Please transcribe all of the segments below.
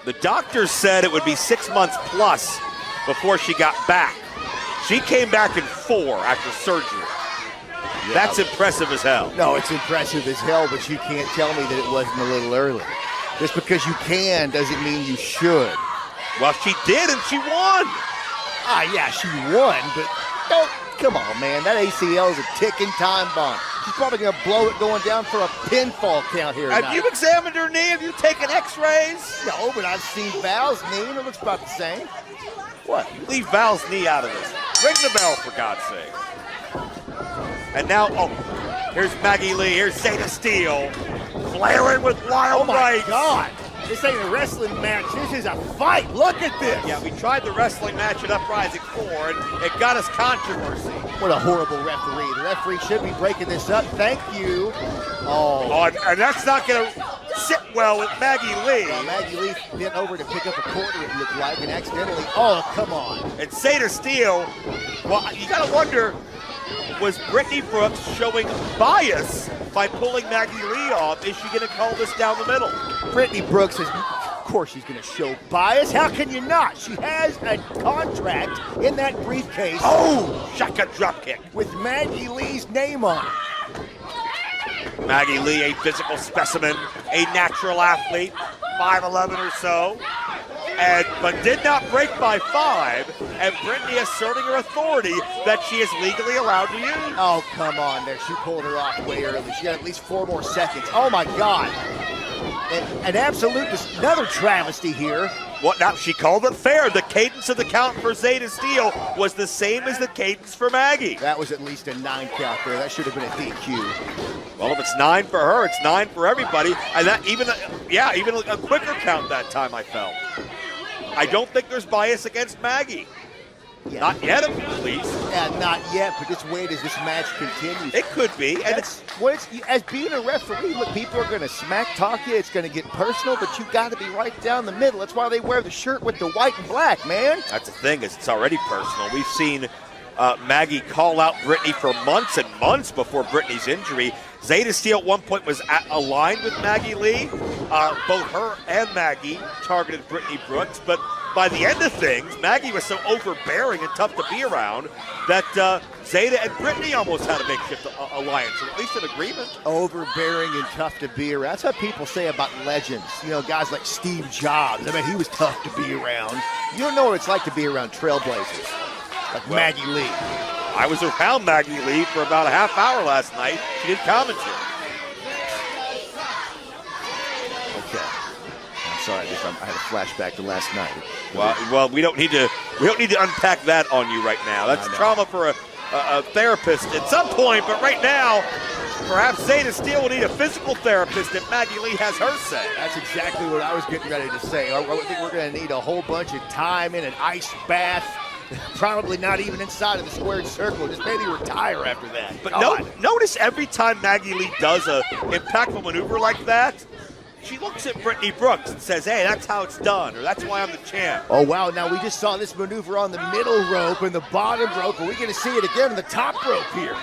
The doctors said it would be 6 months plus before she got back. She came back in 4 after surgery. Yeah. That's impressive as hell. No, it's impressive as hell, but you can't tell me that it wasn't a little early. Just because you can doesn't mean you should. Well, she did, and she won. Yeah, she won, but don't. Come on, man. That ACL is a ticking time bomb. She's probably going to blow it going down for a pinfall count here tonight. Have you examined her knee? Have you taken x-rays? No, but I've seen Val's knee, and it looks about the same. What? Leave Val's knee out of this. Ring the bell, for God's sake. And now, here's Maggie Lee. Here's Zayda Steele. Flaring with wild rights. Oh, my God. This ain't a wrestling match. This is a fight. Look at this. Yeah, we tried the wrestling match at Uprising 4, and it got us controversy. What a horrible referee. The referee should be breaking this up. Thank you. And that's not going to sit well with Maggie Lee. Maggie Lee bent over to pick up a quarter, it looked like, and accidentally, oh, come on. And Zayda Steele, well, you got to wonder, was Brittany Brooks showing bias by pulling Maggie Lee off? Is she going to call this down the middle? Brittany Brooks is, of course she's going to show bias. How can you not? She has a contract in that briefcase. Oh, shotgun dropkick. With Maggie Lee's name on it. Maggie Lee, a physical specimen, a natural athlete, 5'11" or so, but did not break by 5, and Brittany asserting her authority that she is legally allowed to use. Oh, come on there. She pulled her off way early. She got at least 4 more seconds. Oh, my God. An absolute, another travesty here. What now? She called it fair. The cadence of the count for Zayda Steele was the same as the cadence for Maggie. That was at least a 9 count there. That should have been a DQ. Well, if it's 9 for her, it's 9 for everybody. And that even a quicker count that time, I felt. I don't think there's bias against Maggie. Yeah. Not yet, at least. Yeah, not yet, but just wait as this match continues. It could be. And as being a referee, look, people are going to smack talk you. It's going to get personal, but you got to be right down the middle. That's why they wear the shirt with the white and black, man. That's the thing, is it's already personal. We've seen Maggie call out Brittany for months and months before Brittany's injury. Zayda Steele at one point was aligned with Maggie Lee. Both her and Maggie targeted Brittany Brooks, but by the end of things, Maggie was so overbearing and tough to be around that Zayda and Brittany almost had a makeshift alliance, or at least an agreement. Overbearing and tough to be around. That's what people say about legends. You know, guys like Steve Jobs. I mean, he was tough to be around. You don't know what it's like to be around trailblazers like Maggie Lee. I was around Maggie Lee for about a half hour last night. She did commentary. Okay. I'm sorry, I had a flashback to last night. Well, we don't need to unpack that on you right now. That's trauma for a therapist at some point, but right now, perhaps Zayda Steele will need a physical therapist if Maggie Lee has her say. That's exactly what I was getting ready to say. I think we're going to need a whole bunch of time in an ice bath. Probably not even inside of the squared circle. Just maybe retire after that. But notice every time Maggie Lee does a impactful maneuver like that, she looks at Brittany Brooks and says, hey, that's how it's done, or that's why I'm the champ. Oh, wow. Now, we just saw this maneuver on the middle rope and the bottom rope. Are we going to see it again on the top rope here?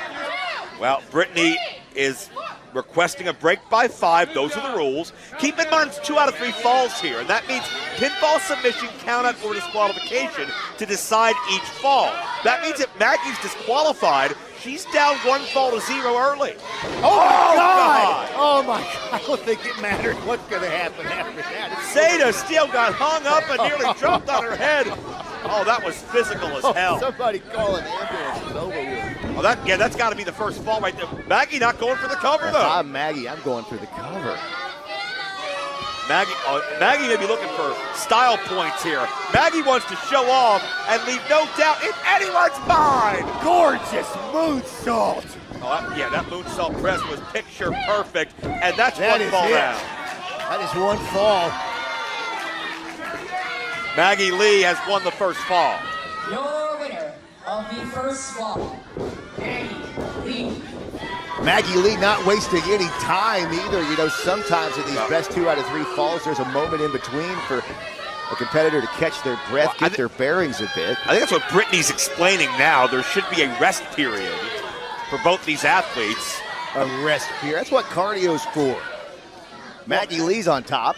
Well, Brittany is requesting a break by 5. Those are the rules. Keep in mind, it's 2 out of 3 falls here, and that means pinfall, submission, count out, or disqualification to decide each fall. That means if Maggie's disqualified, she's down 1 fall to 0 early. Oh, my God! Oh, my God. I don't think it matters what's going to happen after that. Zayda Steele got hung up and nearly dropped on her head. Oh, that was physical as hell. Somebody call an ambulance. It's over with. Oh, that's got to be the first fall right there. Maggie not going for the cover, though. If I'm Maggie, I'm going for the cover. Maggie may be looking for style points here. Maggie wants to show off and leave no doubt in anyone's mind. Gorgeous moonsault. Oh, that moonsault press was picture perfect, and that's one fall down. That is 1 fall. Maggie Lee has won the first fall. Your winner of the first fall, Maggie Lee. Maggie Lee not wasting any time either. You know, sometimes in these best 2 out of 3 falls, there's a moment in between for a competitor to catch their breath, get their bearings a bit. I think that's what Brittany's explaining now. There should be a rest period for both these athletes. A rest period. That's what cardio's for. Maggie Lee's on top.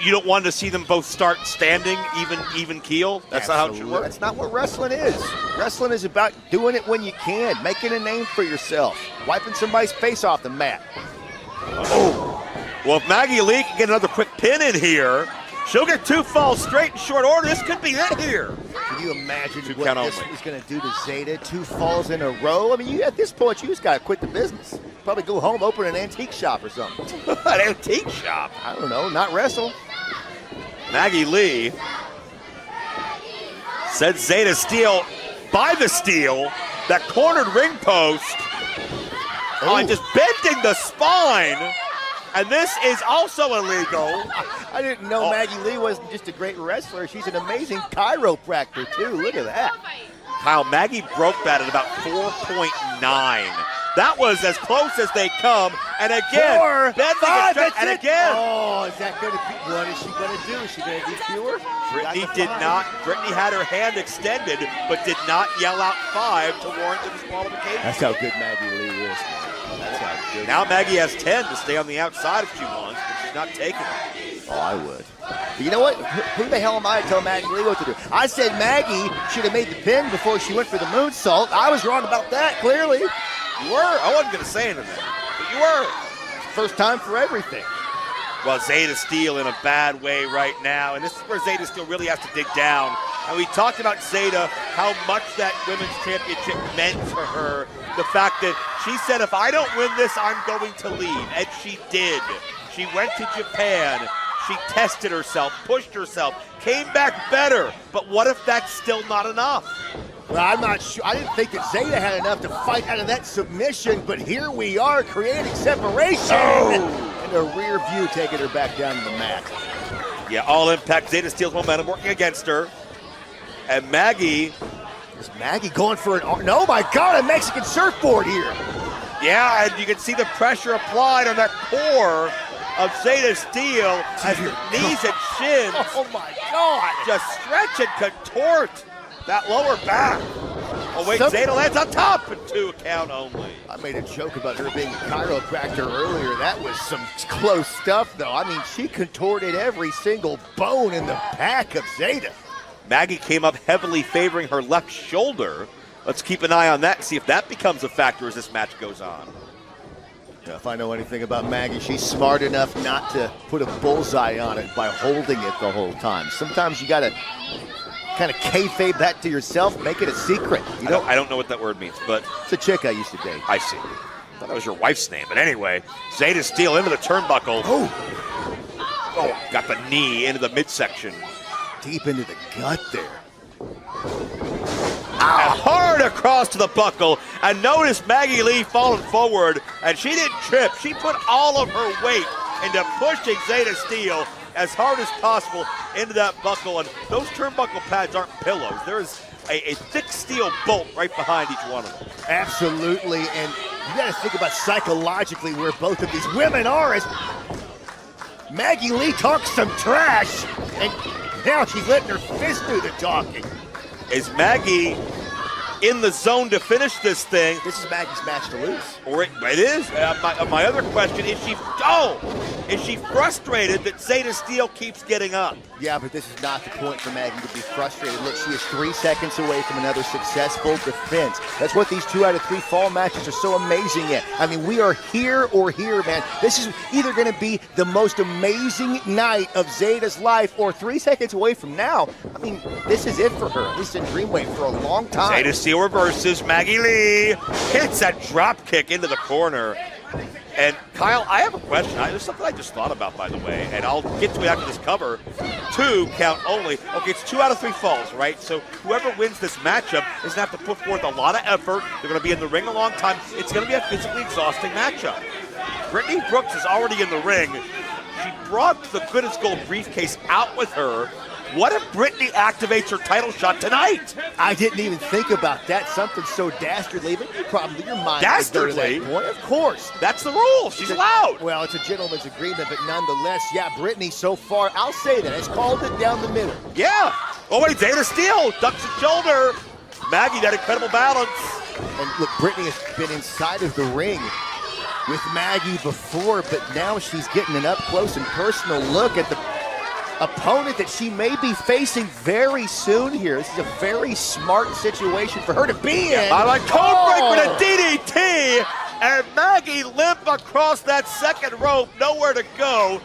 You don't want to see them both start standing even keel? That's not how it should work? That's not what wrestling is. Wrestling is about doing it when you can, making a name for yourself, wiping somebody's face off the mat. Oh. Well, if Maggie Lee can get another quick pin in here, she'll get 2 falls straight in short order. This could be it here. Can you imagine Two what count this only. is going to do to Zayda? 2 falls in a row? I mean, at this point, you just got to quit the business. Probably go home, open an antique shop or something. An antique shop. I don't know, not wrestle. Maggie Lee said Zayda Steele by the steal, that cornered ring post. Oh, just bending the spine. And this is also illegal. I didn't know Maggie Lee wasn't just a great wrestler. She's an amazing chiropractor, too. Look at that. Kyle, Maggie broke that at about 4.9. That was as close as they come. And again, 4, 5, and again. Oh, is that going to be, what is she going to do? Is she going to do pure? Brittany did not, Brittany had her hand extended, but did not yell out 5 to warrant the disqualification. That's how good Maggie Lee is, man. That's how good. Now Maggie has 10 to stay on the outside if she wants, but she's not taking it. Oh, I would. But you know what? Who the hell am I to tell Maggie Lee what to do? I said Maggie should have made the pin before she went for the moonsault. I was wrong about that, clearly. You were? I wasn't going to say anything, but you were. First time for everything. Well, Zayda Steele in a bad way right now, and this is where Zayda Steele really has to dig down. And we talked about Zayda, how much that women's championship meant for her. The fact that she said, if I don't win this, I'm going to leave. And she did. She went to Japan. She tested herself, pushed herself, came back better. But what if that's still not enough? Well, I'm not sure. I didn't think that Zayda had enough to fight out of that submission, but here we are creating separation. And a rear view taking her back down to the mat. Yeah, all impact. Zayda Steele's momentum working against her. And Maggie. Is Maggie going for an, no, my God, a Mexican surfboard here. Yeah, and you can see the pressure applied on that core of Zayda Steele as her knees and shins. Oh, my God. Just stretch and contort that lower back. Oh, wait, Zayda lands on top and 2 count only. I made a joke about her being a chiropractor earlier. That was some close stuff, though. I mean, she contorted every single bone in the back of Zayda. Maggie came up heavily favoring her left shoulder. Let's keep an eye on that and see if that becomes a factor as this match goes on. Yeah, if I know anything about Maggie, she's smart enough not to put a bullseye on it by holding it the whole time. Sometimes you got to kind of kayfabe that to yourself, make it a secret. I don't know what that word means, but it's a chick I used to date. I see. I thought that was your wife's name, but anyway, Zayda Steele into the turnbuckle. Oh, got the knee into the midsection. Deep into the gut there. Hard across to the buckle, and notice Maggie Lee falling forward, and she didn't trip. She put all of her weight into pushing Zayda Steele as hard as possible into that buckle, and those turnbuckle pads aren't pillows. There is a thick steel bolt right behind each one of them. Absolutely, and you got to think about psychologically where both of these women are as Maggie Lee talks some trash, and now she's letting her fist do the talking. Is Maggie in the zone to finish this thing? This is Maggie's match to lose. Or it is. My other question, is she frustrated that Zayda Steele keeps getting up? Yeah, but this is not the point for Maggie to be frustrated. Look, she is 3 seconds away from another successful defense. That's what these 2 out of 3 fall matches are so amazing at. I mean, we are here or here, man. This is either going to be the most amazing night of Zayda's life or 3 seconds away from now. I mean, this is it for her, at least in DreamWave, for a long time. Zayda Steele reverses. Maggie Lee hits that drop kick into the corner. And Kyle, I have a question. There's something I just thought about, by the way, and I'll get to it after this cover. 2 count only. Okay, it's 2 out of 3 falls, right? So whoever wins this matchup is going to have to put forth a lot of effort. They're going to be in the ring a long time. It's going to be a physically exhausting matchup. Brittany Brooks is already in the ring. She brought the Good as Gold briefcase out with her. What if Brittany activates her title shot tonight? I didn't even think about that. Something so dastardly, but probably your mind would go to that point. Of course. That's the rule. She's allowed. Well, it's a gentleman's agreement, but nonetheless, yeah, Brittany so far, I'll say that, has called it down the middle. Yeah. Oh, wait, Zayda Steele ducks the shoulder. Maggie, that incredible balance. And look, Brittany has been inside of the ring with Maggie before, but now she's getting an up-close and personal look at the opponent that she may be facing very soon here. This is a very smart situation for her to be in. I like code break with a DDT, and Maggie limp across that second rope, nowhere to go.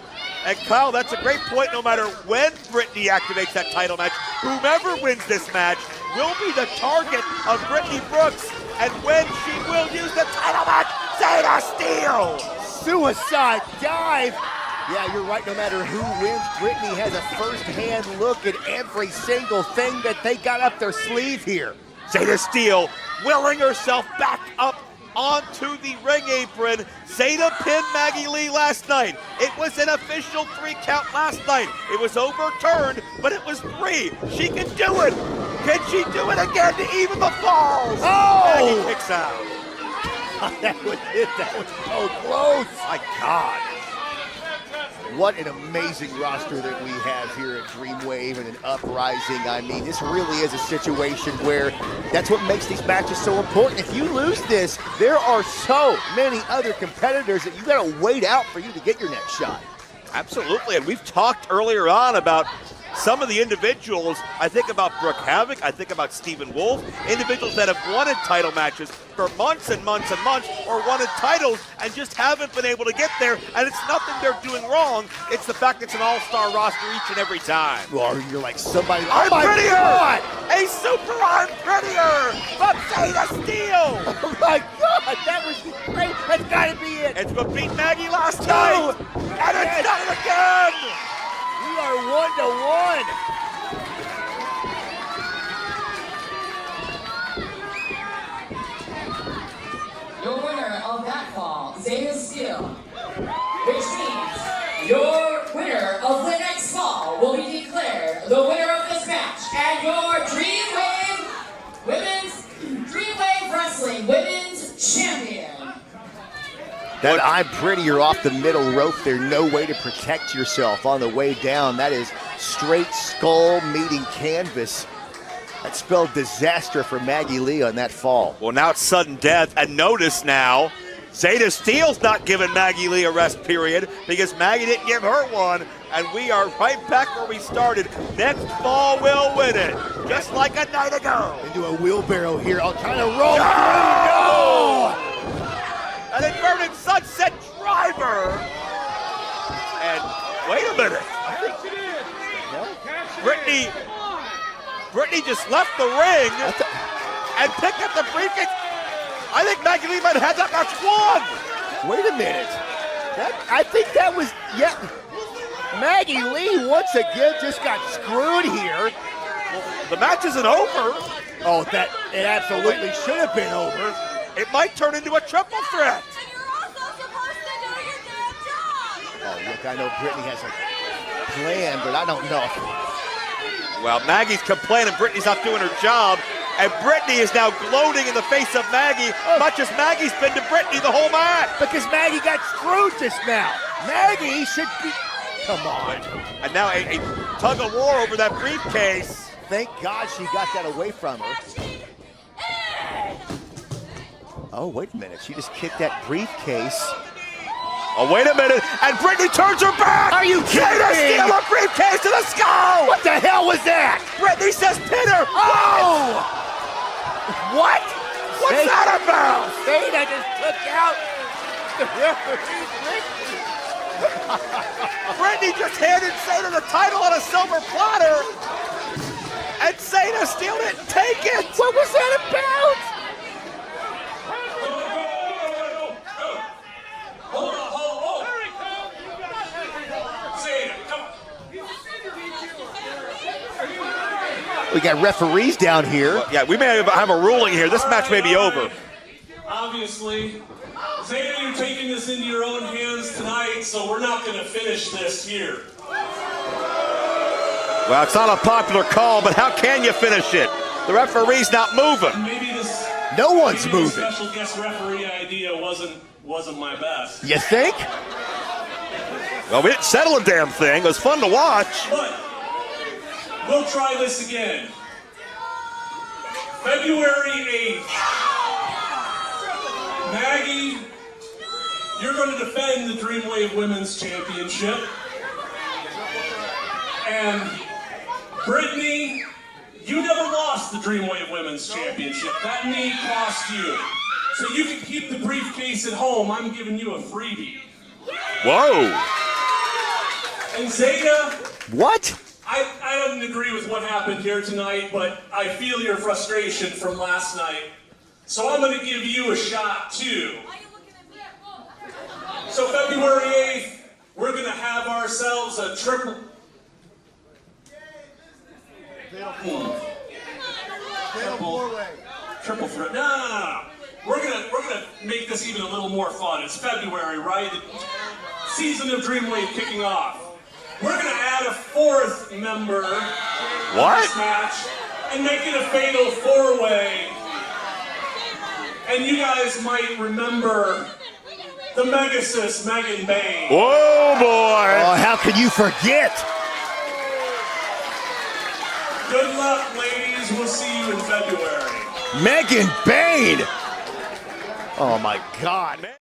And Kyle, that's a great point. No matter when Brittany activates that title match, whomever wins this match will be the target of Brittany Brooks. And when she will use the title match, Zayda Steele. Suicide dive. Yeah, you're right. No matter who wins, Brittany has a first-hand look at every single thing that they got up their sleeve here. Zayda Steele willing herself back up onto the ring apron. Zayda pinned Maggie Lee last night. It was an official 3 count last night. It was overturned, but it was 3. She can do it. Can she do it again to even the falls? Oh! Maggie kicks out. That was it. That was so close. My God. What an amazing roster that we have here at DreamWave and an uprising. I mean, this really is a situation where that's what makes these matches so important. If you lose this, there are so many other competitors that you got to wait out for you to get your next shot. Absolutely, and we've talked earlier on about some of the individuals. I think about Brooke Havoc, I think about Stephen Wolf, individuals that have wanted title matches for months and months and months, or wanted titles and just haven't been able to get there. And it's nothing they're doing wrong, it's the fact it's an all-star roster each and every time. Well, you're like somebody, I'm oh my prettier! God! A super I'm prettier from Zayda Steele! Oh my God, that was great. That's got to be it. It's what beat Maggie last night, and it's done it again! We are 1-1. Your winner of that fall, Zayda Steele, which means your winner of the next fall will be declared the winner of this match and your DreamWave Wrestling Women's Champion. That I'm prettier off the middle rope there. No way to protect yourself on the way down. That is straight skull meeting canvas. That spelled disaster for Maggie Lee on that fall. Well, now it's sudden death, and notice now, Zayda Steele's not giving Maggie Lee a rest period because Maggie didn't give her one, and we are right back where we started. Next fall will win it, just like a night ago. Into a wheelbarrow here. I'll try to roll. No! An inverted sunset driver. And wait a minute. Brittany just left the ring and picked up the briefcase. I think Maggie Lee might have had that match won. Wait a minute. I think that was, yeah. Maggie Lee once again just got screwed here. Well, the match isn't over. Oh, it absolutely should have been over. It might turn into a triple threat. And you're also supposed to do your damn job. Oh, look, I know Brittany has a plan, but I don't know. Well, Maggie's complaining Brittany's not doing her job, and Brittany is now gloating in the face of Maggie, much as Maggie's been to Brittany the whole match. Because Maggie got screwed just now. Maggie should be, come on. And now a tug of war over that briefcase. Thank God she got that away from her. Oh, wait a minute. She just kicked that briefcase. Oh, wait a minute. And Brittany turns her back. Are you kidding me? Steal a briefcase to the skull. What the hell was that? Brittany says pin her. Oh! What? What's that about? Zayda just took out the referee's briefcase. Brittany just handed Zayda the title on a silver platter. And Zayda Steele didn't take it. What was that about? We got referees down here. Well, yeah, we may have a ruling here. This match may be over. Obviously, Zayda, you're taking this into your own hands tonight, so we're not going to finish this here. Well, it's not a popular call, but how can you finish it? The referee's not moving. Maybe this, No one's maybe moving. This special guest referee idea wasn't my best. You think? Well, we didn't settle a damn thing. It was fun to watch. But we'll try this again. February 8th. Maggie, you're going to defend the DreamWave Women's Championship. And Brittany, you never lost the DreamWave Women's Championship. That knee cost you. So you can keep the briefcase at home. I'm giving you a freebie. Whoa. And Zayda, What? I don't agree with what happened here tonight, but I feel your frustration from last night. So I'm going to give you a shot too. So February 8th, we're going to have ourselves a triple threat. No. We're gonna make this even a little more fun. It's February, right? The season of DreamWave kicking off. We're gonna add a fourth member to this match and make it a fatal four-way. And you guys might remember the Megasis Megan Bain. Whoa, boy. Oh, how could you forget? Good luck, ladies. We'll see you in February. Megan Bain. Oh my God.